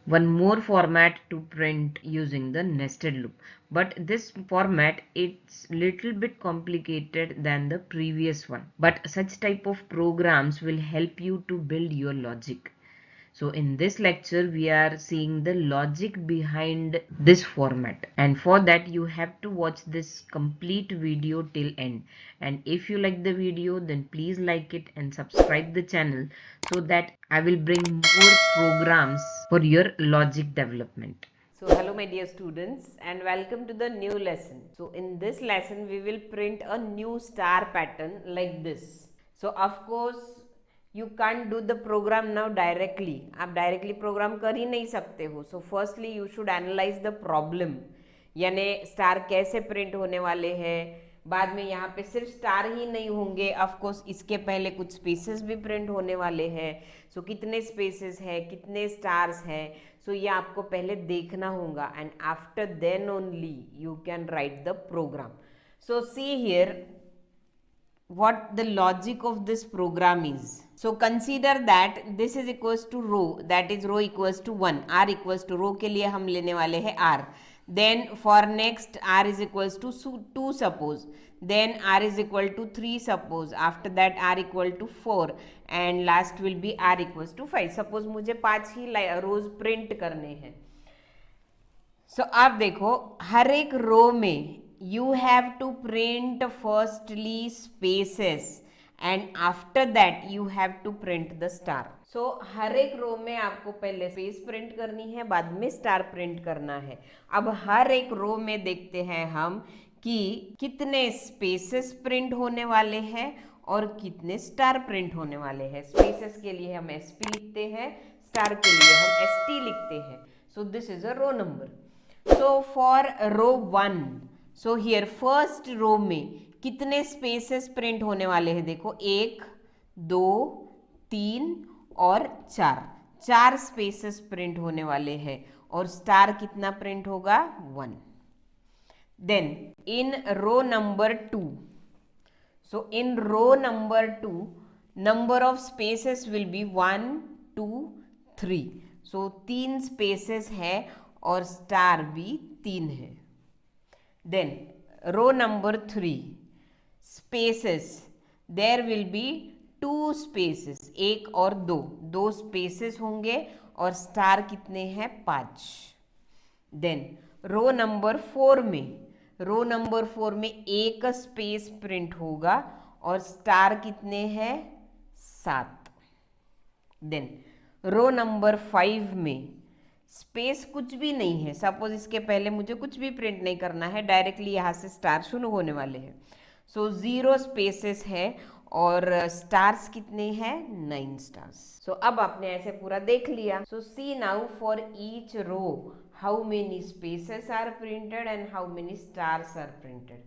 one more format to print using the nested loop, but this format it's little bit complicated than the previous one, but such type of programs will help you to build your logic. So in this lecture, we are seeing the logic behind this format. And for that, you have to watch this complete video till end. And if you like the video, then please like it and subscribe the channel so that I will bring more programs for your logic development. So hello my dear students and welcome to the new lesson. So in this lesson we will print a new star pattern like this. So of course you can't do the program now directly. आप directly program कर ही नहीं सकते हो. So firstly you should analyze the problem. यानी star कैसे print होने वाले हैं, बाद में यहाँ पे सिर्फ स्टार ही नहीं होंगे, ऑफ कोर्स इसके पहले कुछ स्पेसेस भी प्रिंट होने वाले हैं. सो कितने स्पेसेस है, कितने स्टार्स हैं, सो ये आपको पहले देखना होगा and after then only you can write the program. So see here what the logic of this program is. So consider that this is equals to rho, that is rho equals to 1, r equals to rho के लिए हम लेने वाले हैं r. Then for next r is equals to 2 suppose, then r is equal to 3 suppose, after that r equal to 4 and last will be r equals to 5. Suppose मुझे 5 ही रोज print करने हैं. सो आप देखो हर एक रो में you have to print firstly spaces and after that you have to print the star. So हर एक row में आपको पहले स्पेस प्रिंट करनी है, बाद में स्टार प्रिंट करना है. अब हर एक रो में देखते हैं हम कि कितने स्पेसेस प्रिंट होने वाले हैं और कितने स्टार प्रिंट होने वाले हैं. स्पेसेस के लिए हम SP लिखते हैं, स्टार के लिए हम ST लिखते हैं. So this is a row number. So for row 1, so here first row में कितने स्पेसेस प्रिंट होने वाले हैं, देखो 1 2 3 और 4 स्पेसेस प्रिंट होने वाले हैं और स्टार कितना प्रिंट होगा 1. Then in row number 2, so in row number 2 number of spaces will be 1 2 3. So 3 spaces है और स्टार भी 3 है. Then row number 3 spaces, there will be 2 spaces, 1 और 2 स्पेसेस होंगे और स्टार कितने हैं 5. देन रो नंबर 4 में एक स्पेस प्रिंट होगा और स्टार कितने हैं 7. देन रो नंबर 5 में स्पेस कुछ भी नहीं है, सपोज इसके पहले मुझे कुछ भी प्रिंट नहीं करना है, डायरेक्टली यहाँ से स्टार शुरू होने वाले हैं. सो 0 स्पेसेस है और स्टार्स कितने हैं 9 स्टार्स. सो अब आपने ऐसे पूरा देख लिया. So see now for each row how many spaces are printed and how many stars are printed.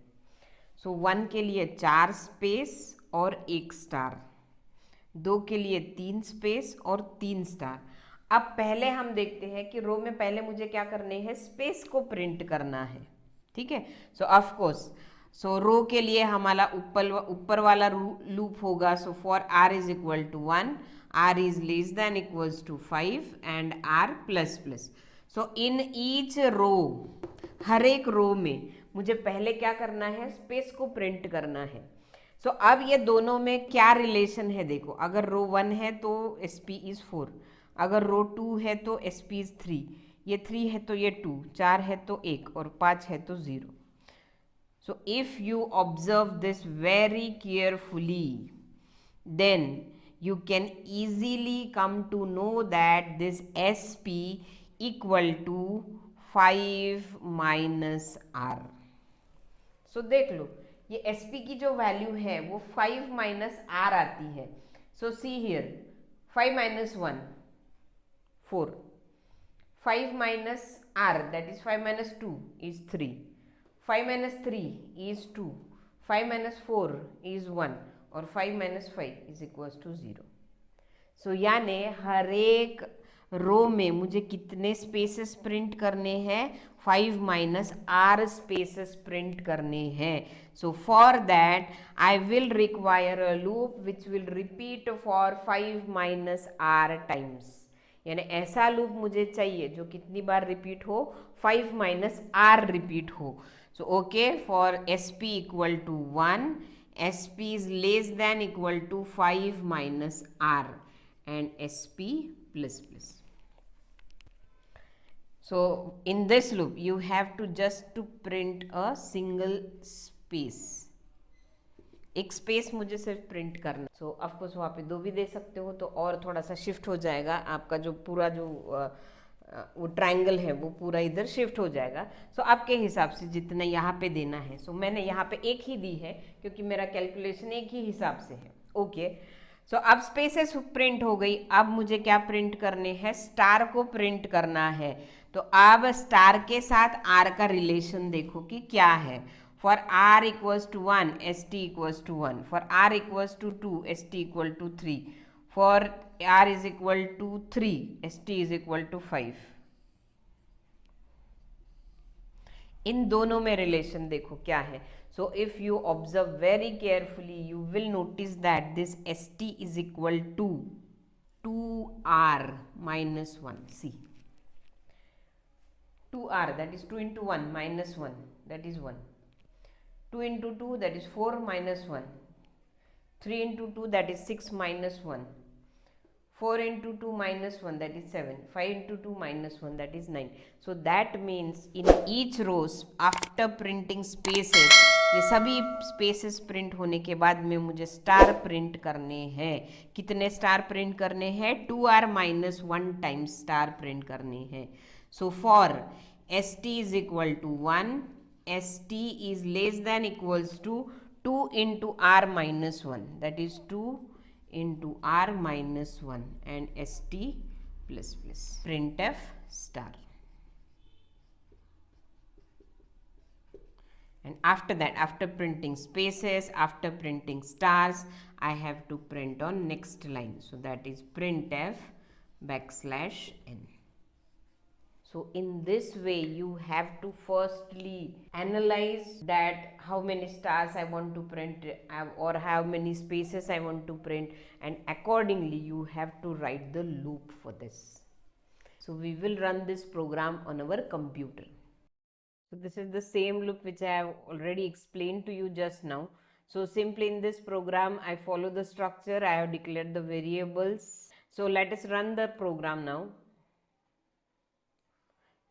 So 1 के लिए 4 स्पेस और 1 स्टार, 2 के लिए 3 स्पेस और 3 स्टार. अब पहले हम देखते हैं कि रो में पहले मुझे क्या करने हैं, स्पेस को प्रिंट करना है. ठीक है. सो ऑफ कोर्स सो रो के लिए हमारा ऊपर वाला लूप होगा. So for r is equal to 1, r is less than equals to 5 and r plus plus. So in each row, हर एक रो में मुझे पहले क्या करना है, स्पेस को प्रिंट करना है. सो अब ये दोनों में क्या रिलेशन है देखो. अगर रो 1 है तो SP इज 4, अगर रो 2 है तो SP इज 3, ये 3 है तो ये 2, 4 है तो 1 और 5 है तो 0. So if you observe this very carefully then you can easily come to know that this SP equal to 5 minus R. So देख लो ये SP की जो वैल्यू है वो 5 माइनस R आती है. सो see here 5 minus 1 4, 5 minus r, that is 5 minus 2 is 3, 5 minus 3 is 2, 5 minus 4 is 1 और 5 minus 5 is equals to 0. सो यानी हर एक रो में मुझे कितने स्पेसेस प्रिंट करने हैं, 5 माइनस r स्पेसेस प्रिंट करने हैं. So for that I will require a loop which will repeat for 5 minus r times. यानी ऐसा लूप मुझे चाहिए जो कितनी बार रिपीट हो, 5 माइनस आर रिपीट हो. So okay, for S P equal to 1, S P is less than equal to 5 minus R and sp plus plus. So in this loop you have to just to print a single space. एक space मुझे सिर्फ print करना. So of course वहाँ पे 2 भी दे सकते हो तो और थोड़ा सा शिफ्ट हो जाएगा आपका जो पूरा जो वो ट्रायंगल है वो पूरा इधर शिफ्ट हो जाएगा. सो आपके हिसाब से जितना यहाँ पे देना है. सो मैंने यहाँ पे एक ही दी है क्योंकि मेरा कैलकुलेशन एक ही हिसाब से है. ओके, सो अब स्पेसेस प्रिंट हो गई. अब मुझे क्या प्रिंट करने हैं, स्टार को प्रिंट करना है. तो अब स्टार के साथ आर का रिलेशन देखो कि क्या है. For r equals to 1, st equals to 1. For r equals to 2, st equal to 3. For r is equal to 3, st is equal to 5. इन दोनों में रिलेशन देखो क्या है. सो if you observe very carefully you will notice that this st is equal to 2r minus 1. See, 2r, that is 2 into 1 minus 1, that is 1. 2 into 2, that is 4 minus 1. 3 into 2, that is 6 minus 1. 4 into 2 minus 1, that is 7. 5 into 2 minus 1, that is 9. So that means in each rows after printing spaces, ये सभी spaces print होने के बाद में मुझे star print करने हैं. कितने स्टार प्रिंट करने हैं, 2r minus 1 times star print करने हैं. So for st is equal to 1, st is less than equals to 2 into r minus 1, that is 2 into r minus 1 and st plus plus. Printf star. And after that, after printing spaces, after printing stars, I have to print on next line. So that is printf backslash n. So in this way you have to firstly analyze that how many stars I want to print or how many spaces I want to print, and accordingly you have to write the loop for this. So we will run this program on our computer. So this is the same loop which I have already explained to you just now. So simply in this program I follow the structure. I have declared the variables. So let us run the program now.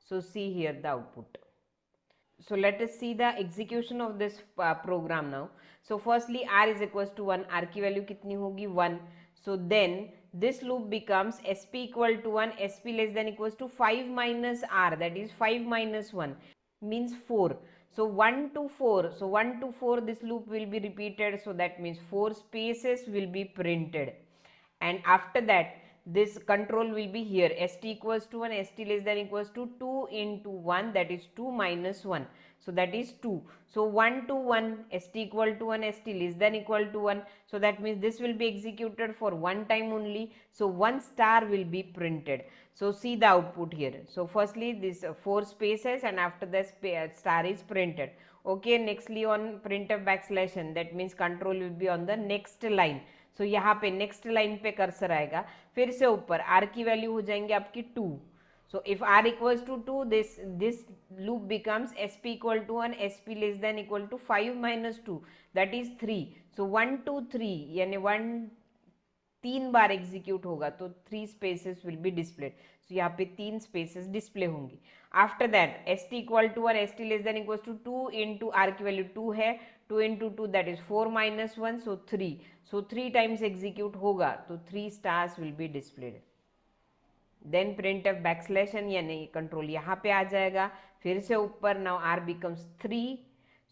So see here the output. So let us see the execution of this program now. So firstly r is equals to 1, r की value कितनी होगी 1. So then this loop becomes sp equal to 1, sp less than equals to 5 minus r, that is 5 minus 1 means 4. So 1 to 4, so 1 to 4 this loop will be repeated, so that means 4 spaces will be printed. And after that this control will be here, st equals to 1, st less than equals to 2 into 1, that is 2 minus 1, so that is 2. So 1 to 1, st equal to 1, st less than equal to 1, so that means this will be executed for one time only, so one star will be printed. So see the output here. So firstly this 4 spaces and after the star is printed. Okay, nextly on printf backslash n, that means control will be on the next line. सो यहाँ पे next line पे cursor आएगा, फिर से ऊपर r की value हो जाएंगे आपकी 2. So if r equals to 2 this loop becomes sp equal to 1, sp less than equal to 5 minus 2, that is 3. So 1 2 3 यानी 3 बार एग्जीक्यूट होगा तो 3 spaces will be displayed. So यहाँ पे 3 स्पेसेस डिस्प्ले होंगी. After that st equal to 1, st less than equals to 2 into r की value 2 है, 2 into 2 that is 4 minus 1, so 3. So 3 times execute होगा तो 3 stars will be displayed. Then printf backslash n यानी control यहाँ पे आ जाएगा, फिर से ऊपर now r becomes 3.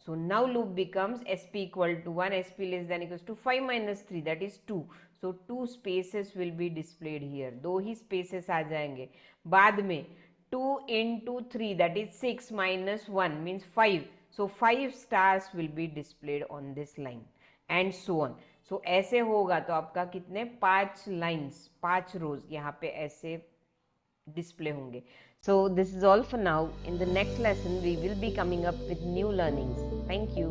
So now loop becomes sp equal to 1, sp less than equals to 5 minus 3, that is 2. So 2 spaces will be displayed here. 2 he spaces आ जाएंगे. बाद में 2 into 3 that is 6 minus 1 means 5. So 5 stars will be displayed on this line and so on. So ऐसे होगा तो आपका कितने 5 lines 5 rows यहाँ पे ऐसे display होंगे. So this is all for now. In the next lesson we will be coming up with new learnings. Thank you.